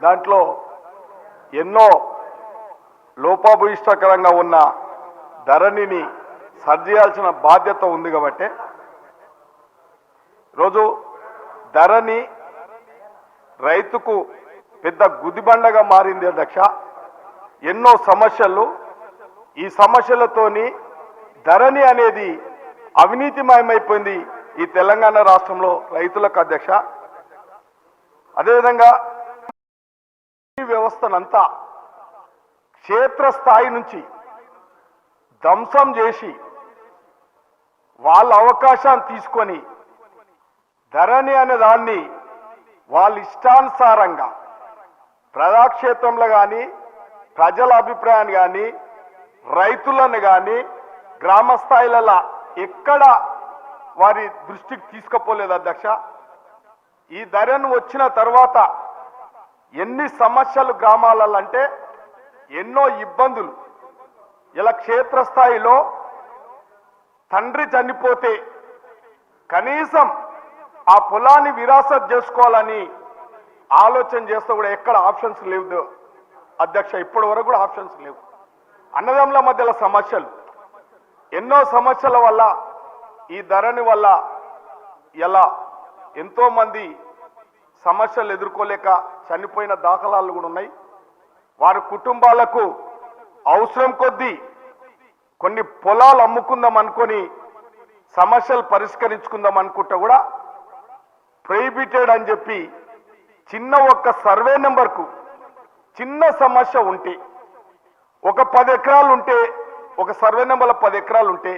దాంట్లో ఎన్నో లోపభూయిష్టకరంగా ఉన్న ధరణిని సరిచేయాల్సిన బాధ్యత ఉంది కాబట్టి రోజు ధరణి రైతుకు పెద్ద గుదిబండగా మారింది అధ్యక్ష. ఎన్నో సమస్యలు, ఈ సమస్యలతోని ధరణి అనేది అవినీతిమయమైపోయింది ఈ తెలంగాణ రాష్ట్రంలో రైతులకు అధ్యక్ష. అదేవిధంగా ఈ వ్యవస్థనంతా క్షేత్రస్థాయి నుంచి ధ్వంసం చేసి వాళ్ళ అవకాశాన్ని తీసుకొని ధరణి అనే దాన్ని వాళ్ళ ఇష్టానుసారంగా ప్రజాక్షేత్రంలో కానీ ప్రజల అభిప్రాయాన్ని కానీ రైతులను కానీ గ్రామ స్థాయిలలో ఎక్కడ వారి దృష్టికి తీసుకుపోలేదు అధ్యక్ష. ఈ ధరణి వచ్చిన తర్వాత ఎన్ని సమస్యలు గ్రామాలలో అంటే ఎన్నో ఇబ్బందులు. ఇలా క్షేత్రస్థాయిలో తండ్రి చనిపోతే కనీసం ఆ పొలాన్ని విరాసత్ చేసుకోవాలని ఆలోచన చేస్తే కూడా ఎక్కడ ఆప్షన్స్ లేవు అధ్యక్ష. ఇప్పటి వరకు కూడా ఆప్షన్స్ లేవు. అన్నదమ్ముల మధ్యలో సమస్యలు, ఎన్నో సమస్యల వల్ల ఈ ధరణి వల్ల ఇలా ఎంతో మంది సమస్యలు ఎదుర్కోలేక చనిపోయిన దాఖలాలు కూడా ఉన్నాయి. వారి కుటుంబాలకు అవసరం కొద్దీ కొన్ని పొలాలు అమ్ముకుందాం అనుకొని సమస్యలు పరిష్కరించుకుందాం అనుకుంటే కూడా ప్రొహిబిటెడ్ అని చెప్పి చిన్న ఒక్క సర్వే నెంబర్కు చిన్న సమస్య ఉంటే ఒక 10 ఎకరాలు ఉంటే ఒక సర్వే నెంబర్లో 10 ఎకరాలు ఉంటే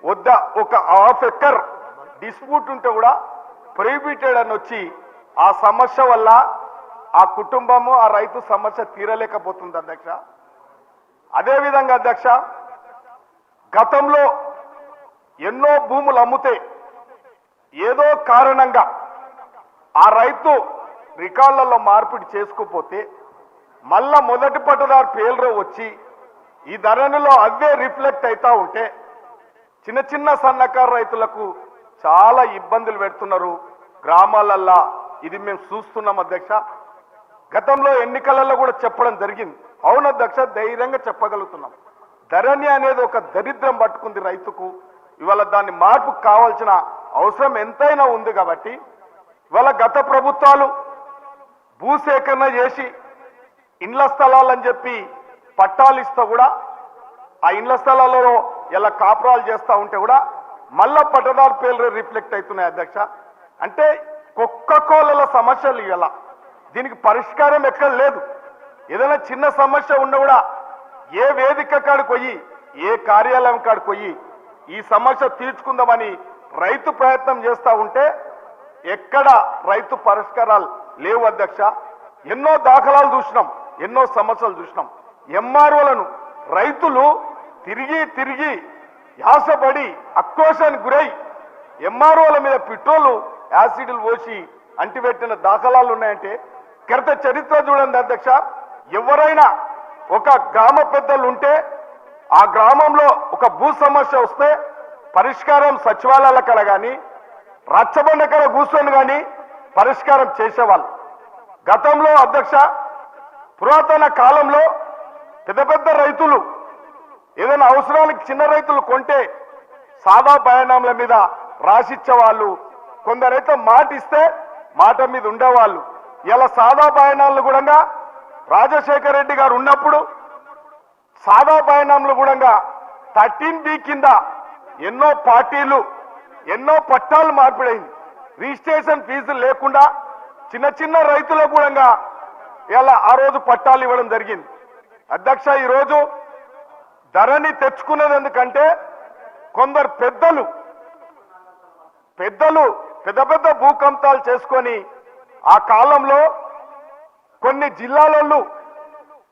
వద్ద ఒక ½ ఎకర్ డిస్ప్యూట్ ఉంటే కూడా ప్రొహిబిటెడ్ అని వచ్చి ఆ సమస్య వల్ల ఆ కుటుంబము ఆ రైతు సమస్య తీరలేకపోతుంది అధ్యక్ష. అదేవిధంగా అధ్యక్ష, గతంలో ఎన్నో భూములు అమ్ముతే ఏదో కారణంగా ఆ రైతు రికార్డులలో మార్పిడి చేసుకోపోతే మళ్ళా మొదటి పట్టుదారు పేర్లు వచ్చి ఈ ధరణిలో అవే రిఫ్లెక్ట్ అవుతా ఉంటే చిన్న చిన్న సన్నకారు రైతులకు చాలా ఇబ్బందులు పెడుతున్నారు గ్రామాలల్లో. ఇది మేము చూస్తున్నాం అధ్యక్ష. గతంలో ఎన్నికలలో కూడా చెప్పడం జరిగింది. అవును అధ్యక్ష, ధైర్యంగా చెప్పగలుగుతున్నాం. ధరణి అనేది ఒక దరిద్రం పట్టుకుంది రైతుకు. ఇవాళ దాన్ని మార్పు కావాల్సిన అవసరం ఎంతైనా ఉంది కాబట్టి ఇవాళ గత ప్రభుత్వాలు భూసేకరణ చేసి ఇండ్ల స్థలాలని చెప్పి పట్టాలు ఇస్తా కూడా ఆ ఇండ్ల స్థలాలలో ఇలా కాపురాలు చేస్తూ ఉంటే కూడా మళ్ళా పట్టదారు పేర్లు రిఫ్లెక్ట్ అవుతున్నాయి అధ్యక్ష. అంటే కుక్క కోళ్ళ సమస్యలు ఇలా దీనికి పరిష్కారం ఎక్కడ లేదు. ఏదైనా చిన్న సమస్య ఉన్నా కూడా ఏ వేదిక కాడికి పోయి ఏ కార్యాలయం కాడికి పోయి ఈ సమస్య తీర్చుకుందామని రైతు ప్రయత్నం చేస్తూ ఉంటే ఎక్కడ రైతు పరిష్కారాలు లేవు అధ్యక్ష. ఎన్నో దాఖలాలు చూసినాం, ఎన్నో సమస్యలు చూసినాం. ఎంఆర్ఓలను రైతులు తిరిగి తిరిగి యాసపడి ఆక్రోశానికి గురై ఎంఆర్ఓల మీద పెట్రోలు యాసిడ్లు పోసి అంటిపెట్టిన దాఖలాలు ఉన్నాయంటే గత చరిత్ర చూడండి అధ్యక్ష. ఎవరైనా ఒక గ్రామ పెద్దలు ఉంటే ఆ గ్రామంలో ఒక భూ సమస్య వస్తే పరిష్కారం సచివాలయాల కల కానీ రచ్చబండ కల కూర్చొని కానీ పరిష్కారం చేసేవాళ్ళు. గతంలో అధ్యక్ష, పురాతన కాలంలో పెద్ద పెద్ద రైతులు ఏదైనా అవసరానికి చిన్న రైతులు కొంటే సాదా బయానాంల మీద రాసిచ్చేవాళ్ళు. కొందరైతే మాట ఇస్తే మాట మీద ఉండేవాళ్ళు. ఇలా సాదా బయానాలు కూడా రాజశేఖర రెడ్డి గారు ఉన్నప్పుడు సాదా బయానాంలు కూడా 13B కింద ఎన్నో పార్టీలు ఎన్నో పట్టాలు మార్పిడైంది. రిజిస్ట్రేషన్ ఫీజులు లేకుండా చిన్న చిన్న రైతులకు కూడా ఇలా ఆ రోజు పట్టాలు ఇవ్వడం జరిగింది అధ్యక్ష. ఈరోజు ధరణి తెచ్చుకున్నది ఎందుకంటే కొందరు పెద్దలు పెద్ద పెద్ద భూకంపాలు చేసుకొని ఆ కాలంలో కొన్ని జిల్లాలలో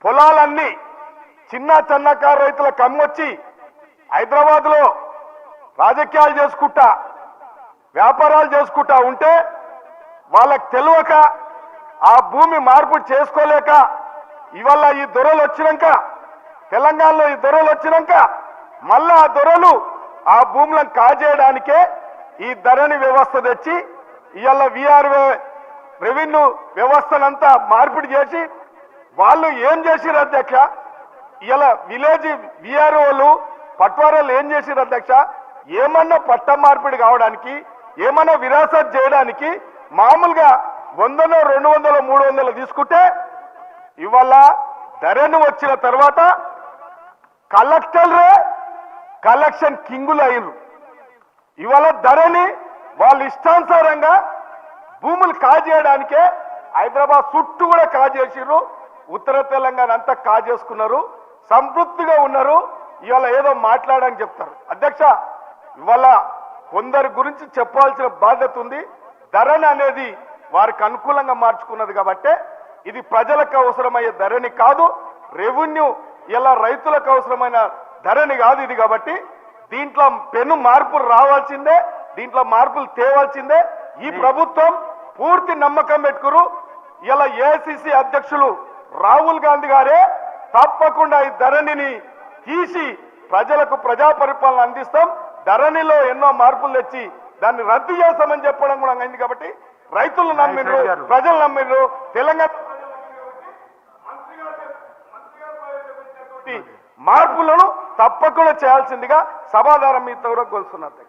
పొలాలన్నీ చిన్న చిన్నకారు రైతులకు అమ్మొచ్చి హైదరాబాద్లో రాజకీయాలు చేసుకుంటా వ్యాపారాలు చేసుకుంటా ఉంటే వాళ్ళకి తెలియక ఆ భూమి మార్పిడి చేసుకోలేక ఇవాళ ఈ దొరలు వచ్చినాక తెలంగాణలో ఈ దొరలు వచ్చినాక మళ్ళా ఆ దొరలు ఆ భూములను కాజేయడానికే ఈ ధరణి వ్యవస్థ తెచ్చి ఇవాళ రెవెన్యూ వ్యవస్థనంతా మార్పిడి చేసి వాళ్ళు ఏం చేసిరు అధ్యక్ష? ఇలా విలేజ్ విఆర్ఓలు పట్వారాలు ఏం చేసిరు అధ్యక్ష? ఏమన్నా పట్ట మార్పిడి కావడానికి, ఏమన్నా విరాసత్ చేయడానికి మామూలుగా 100, 200, 300 తీసుకుంటే ఇవాళ ధరణి వచ్చిన తర్వాత కలెక్టర్లే కలెక్షన్ కింగులు అయ్యారు. ఇవాళ ధరణి వాళ్ళు ఇష్టానుసారంగా భూములు కాజేయడానికే హైదరాబాద్ చుట్టూ కూడా కాజేసిర్రు. ఉత్తర తెలంగాణ అంతా కాజేసుకున్నారు, సంతృప్తిగా ఉన్నారు. ఇవాళ ఏదో మాట్లాడని చెప్తారు. అధ్యక్ష, ఇవాళ కొందరి గురించి చెప్పాల్సిన బాధ్యత ఉంది. ధరణి అనేది వారికి అనుకూలంగా మార్చుకున్నది కాబట్టి ఇది ప్రజలకు అవసరమయ్యే ధరణి కాదు, రెవెన్యూ ఇలా రైతులకు అవసరమైన ధరణి కాదు ఇది. కాబట్టి దీంట్లో పెను మార్పులు రావాల్సిందే, దీంట్లో మార్పులు తేవాల్సిందే. ఈ ప్రభుత్వం పూర్తి నమ్మకం పెట్టుకురు. ఇలా ఏఐసిసి అధ్యక్షులు రాహుల్ గాంధీ గారే తప్పకుండా ఈ ధరణిని తీసి ప్రజలకు ప్రజా పరిపాలన అందిస్తాం, ధరణిలో ఎన్నో మార్పులు తెచ్చి దాన్ని రద్దు చేస్తామని చెప్పడం కూడా అయింది. కాబట్టి రైతులు నమ్మిండ్రు, ప్రజలు నమ్మిండ్రు, తెలంగాణ మార్పులను తప్పకుండా చేయాల్సిందిగా సభాధారం మీతో కూడా కోరుతున్నారు.